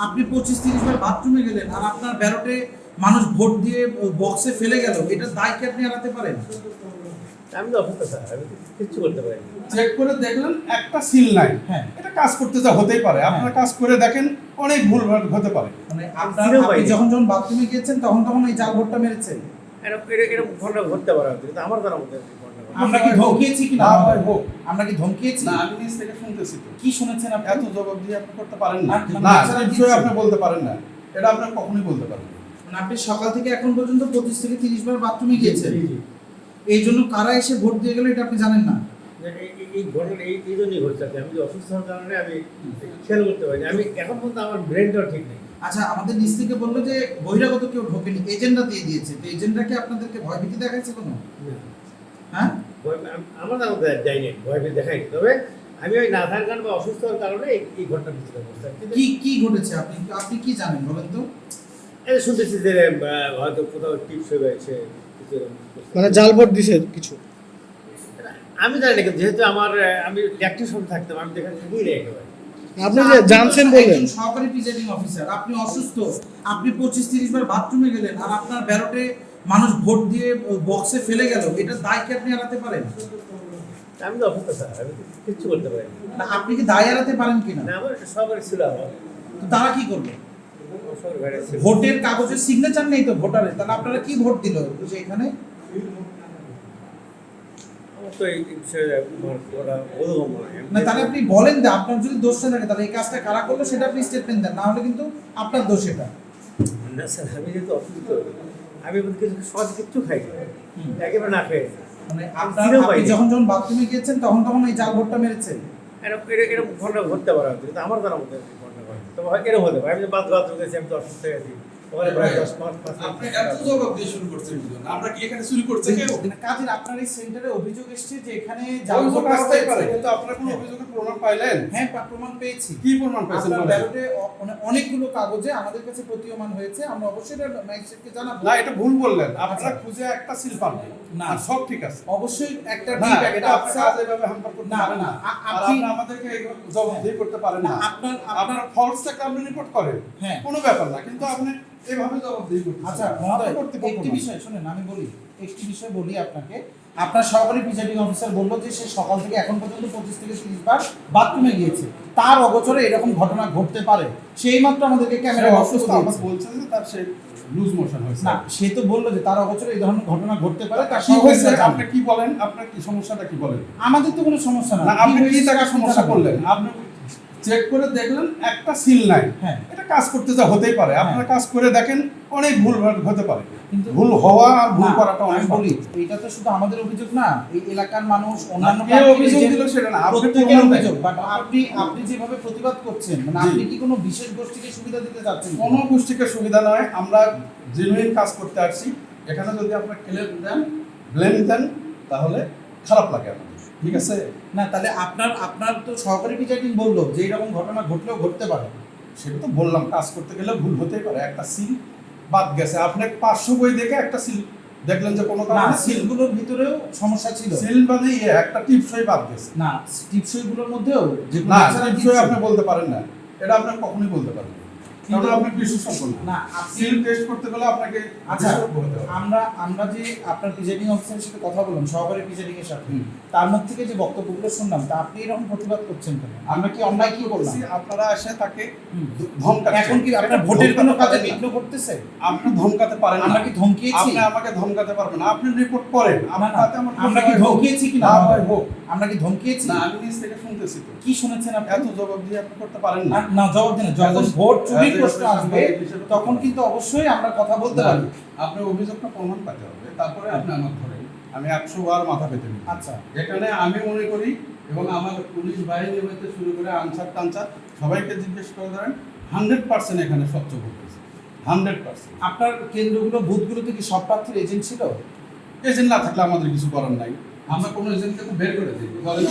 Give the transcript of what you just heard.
আপনি 25-30 বার বাথরুমে গেলেন আর আপনার ব্যালটে মানুষ ভোট দিয়ে বক্সে ফেলে গেল, এটা দায় কি আপনি এড়াতে পারেন? আমি তো অসুস্থ স্যার, আমি কিচ্ছু করতে পারি না। চেক করে দেখলেন একটা সিল নাই, হ্যাঁ, এটা কাজ করতে যা হতেই পারে। আপনারা কাজ করে দেখেন, অনেক ভুল হতে পারে। মানে আপনি যখন বাথরুমে গিয়েছেন তখন এই জাল ভোটটা মেরেছেন। এরকম ঘটনা ঘটতে পারে, কিন্তু আমার দ্বারা মধ্যে আমরা কি ধমকিয়েছি কি না? না ভাই, হোক। আমরা কি ধমকিয়েছি? না, আমি নিজ থেকে শুনতেছি তো। কি শুনেছেন আপনি? এত জবাব দিয়ে আপনি করতে পারেন না। মানে না, বাচ্চারা বিষয় দিচ্ছে। আপনি বলতে পারেন না, এটা আপনি কখনোই বলতে পারেন না। মানে আপনি সকাল থেকে এখন পর্যন্ত 25-30 বার বাথরুমে গিয়েছেন, এই জন্য কারা এসে ভোট দিয়ে গেল এটা আপনি জানেন না? এই ঘটনা এই জন্যই ঘটছে। আমি যে অসুস্থ হওয়ার কারণে আমি খেয়াল করতে পারিনি। আমি এখন পর্যন্ত আমার ব্রেনটাও ঠিক নেই। আচ্ছা, আমাদের নিচ থেকে বললো যে বহিরাগত কেউ ঢোকেনি, এজেন্টরা দিয়ে দিয়েছে। তো এজেন্টরা কি আপনাদেরকে ভয়ভীতি দেখাচ্ছে কোনো? হ্যাঁ, আমার দ্বারা যাইনি, ভয় পেয়ে দেখাইনি। তবে আমি ওই না থাকার কারণে বা অসুস্থ হওয়ার কারণে এই ঘটনা পিছনে ঘটছে। কি ঘটেছে আপনি কি জানেন বলেন তো? এই শুনতেছি যে হয়তো কোথাও টিপস হয়ে গেছে, মানে জাল ভোট দিছে কিছু। আমি জানি না, কিন্তু যেহেতু আমি ল্যাকটিভ সঙ্গে থাকতাম, আমি যেখানে থাকি না একেবারে। আপনি যে জানছেন বললেন, সহকারী প্রিজাইডিং অফিসার, আপনি অসুস্থ, আপনি 25-30 বার বাথরুমে গেলেন আর আপনার ব্যালটে মানুষ ভোট দিয়ে বক্সে ফেলে গেল, এটা দায় কি আপনি এড়াতে পারেন? আমি তো অসুস্থ স্যার, আমি কিচ্ছু করতে পারি না, আপনি কি দায় এড়াতে পারেন কিনা? না। আমার সবারই ছিল, আমার তো তারা কি করবে? সবার বাইরে ছিল। ভোটের কাগজে সিগনেচার নেই তো ভোটারের, তাহলে আপনারা কি ভোট দিল যে এখানে? আমার তো এই বিষয়ে ওরা বোধগম্য নয়। না, তাহলে আপনি বলেন যে আপনার যদি দোষটা থাকে তাহলে এই কাজটা কারা করলো সেটা আপনি স্টেটমেন্ট দেন, না হলে কিন্তু আপনার দোষ এটা। না স্যার, আমি যেহেতু অসুস্থ, আমি কিছু সহজ কিচ্ছু খাই না, একেবারে না খেয়ে। মানে আপনি যখন বাথরুমে গিয়েছেন তখন এই জাল ভোটটা মেরেছেন। এরকম ঘটনা ঘটতে পারে, কিন্তু আমার দ্বারা মধ্যে ঘটনা ঘটে। তবে এরকম হতে পারে, আমি যে বাথরুম গেছি, আমি তো অসুস্থ হয়ে গেছি, ওখানে প্রায় 10-5 আপনি এত জবাব দিয়ে শুরু করছেন কেন? আমরা কি এখানে চুরি করছে কেউ? কাজের আপনার এই সেন্টারে অভিযোগ এসেছে যে এখানে জাল অভিযোগ ভোট আসতেই পারে, হয়েছে। কিন্তু আপনারা কোনো অভিযোগের প্রমাণ পাইলেন? হ্যাঁ, প্রমাণ পেয়েছি। কি প্রমাণ পাইছেন আপনার বলেন? ব্যালটে অনেকগুলো কাগজে আমাদের কাছে প্রতীয়মান হয়েছে, আমরা অবশ্যই এটা ম্যাজিস্ট্রেটকে জানাবো। না, এটা ভুল বললেন। আপনারা আচ্ছা। খুঁজে একটা সিল পাবেন না। আর সব ঠিক আছে। অবশ্যই একটা না, ডিপ এটা একটা আপনার আফসার। কাজ এভাবে হাম্পার করতে না, পারেন না, না। আর আপনি আপনি আমাদেরকে এইভাবে জবাবদিহি করতে পারেন না। আপনার ফলস থাকলে আপনি রিপোর্ট করেন, হ্যাঁ, কোনো ব্যাপার না, কিন্তু আপনি এভাবে জবাবদিহি করতে আচ্ছা মহোদয়, একটি বিষয় শুনেন, আমি বলি একটি বিষয় বলি আপনাকে। আপনার সহকারী প্রিজাইডিং অফিসার বললো যে সে সকাল থেকে এখন পর্যন্ত 25-30 বার বাথরুমে গিয়েছে, তার অগোচরে এরকম ঘটনা ঘটতে পারে, সেই মাত্র আমাদেরকে ক্যামেরা অসুস্থ আমার বলছে যে তার সে লুজ মোশন হয়েছে। না, সে তো বললো যে তার অগোচরে এই ধরনের ঘটনা ঘটতে পারে, তার কি হয়েছে সহকারী আপনি কি বলেন? আপনার কি সমস্যাটা কি বলেন? আমাদের তো কোনো সমস্যা না। না, আপনি কি জায়গা সমস্যা করলেন? আপনি চেক করে দেখলেন একটা সিল নাই, হ্যাঁ, এটা কাজ করতে যা হতেই পারে। আপনারা কাজ করে দেখেন, অনেক ভুল হতে পারে, কিন্তু ভুল হওয়া আর ভুল না, করাটা অনেক আমি বলি এটা তো শুধু আমাদের অভিযোগ না, এই এলাকার মানুষ অন্যান্য কে অভিযোগ দিল সেটা না, আপনি প্রত্যেকের প্রমাণ অভিযোগ। দেন। বাট আপনি যেভাবে প্রতিবাদ করছেন, মানে জি। আপনি কি কোনো বিশেষ গোষ্ঠীকে সুবিধা দিতে চাচ্ছেন? কোনো গোষ্ঠীকে সুবিধা নয়, আমরা জেনুইন কাজ করতে আসছি। এখানে যদি আপনার ব্লেম দেন তাহলে খারাপ লাগে আমাদের, ঠিক আছে? না, তাহলে আপনার তো সহকারী প্রিজাইডিং বললো যে এরকম ঘটনা ঘটলেও ঘটতে পারে। সেটা তো বললাম, কাজ করতে গেলে ভুল হতেই পারে। একটা সিল বাদ গেছে, আপনি 500 বই দেখে একটা সিল দেখলেন যে কোনো না, কারণে সিলগুলোর ভিতরেও সমস্যা ছিল। সিল মানে একটা টিপসই বাদ গেছে। না, টিপসইগুলোর মধ্যেও যেগুলো না, বাচ্চারা টিপসই দিচ্ছে। আপনি বলতে পারেন না, এটা আপনি কখনোই বলতে পারেন না, কিন্তু কারণ আপনি বিশেষজ্ঞ না। না, আপনি সিল টেস্ট করতে গেলে আপনাকে আচ্ছা, বিশেষজ্ঞ হতে হবে। আমরা যে আপনার প্রিজাইডিং অফিসারের সাথে কথা বললাম, সহকারী প্রিজাইডিং এর সাথে, হুম। তার মুখ থেকে যে বক্তব্যগুলো শুনলাম, তা আপনি এরকম প্রতিবাদ করছেন কেন? আমরা কি অন্যায় কি করলাম? আপনারা এসে তাকে হুম। ধমকাচ্ছেন। এখন কি আপনার ভোটের কোনো কাজে বিঘ্ন করতেছে? আপনি ধমকাতে পারেন না। আমরা কি ধমকিয়েছি? আপনি আমাকে ধমকাতে পারবেন না, আপনি রিপোর্ট করেন। না, না, তাতে আমার আমরা কি ধমকিয়েছি কি না? না ভাই, হোক। আমরা কি ধমকিয়েছি? না, আমি নিজ থেকে শুনতেছি তো। কি শুনেছেন আপনি? এত জবাব দিয়ে আপনি করতে পারেন না। না, জবাব দিন। যখন ভোট চুরির প্রশ্ন আসবে বিষয়টা তখন কিন্তু অবশ্যই আমরা কথা বলতে পারি। আপনার অভিযোগটা প্রমাণ পাতে হবে, তারপরে আপনি আমার ধরেন। আমি 100 বার মাথা পেতে নিই। আচ্ছা, এখানে আমি মনে করি, এবং আমার পুলিশ বাহিনী হইতে শুরু করে আনসার টানসার সবাইকে জিজ্ঞেস করে ধরেন, 100% এখানে স্বচ্ছ ভোট হয়েছে, 100%। আপনার কেন্দ্রগুলো বুথগুলোতে কি সব প্রার্থীর এজেন্ট ছিল? এজেন্ট না থাকলে আমাদের কিছু করার নাই, আমরা কোনো এজেন্টকে তো বের করে দিই, বলেন।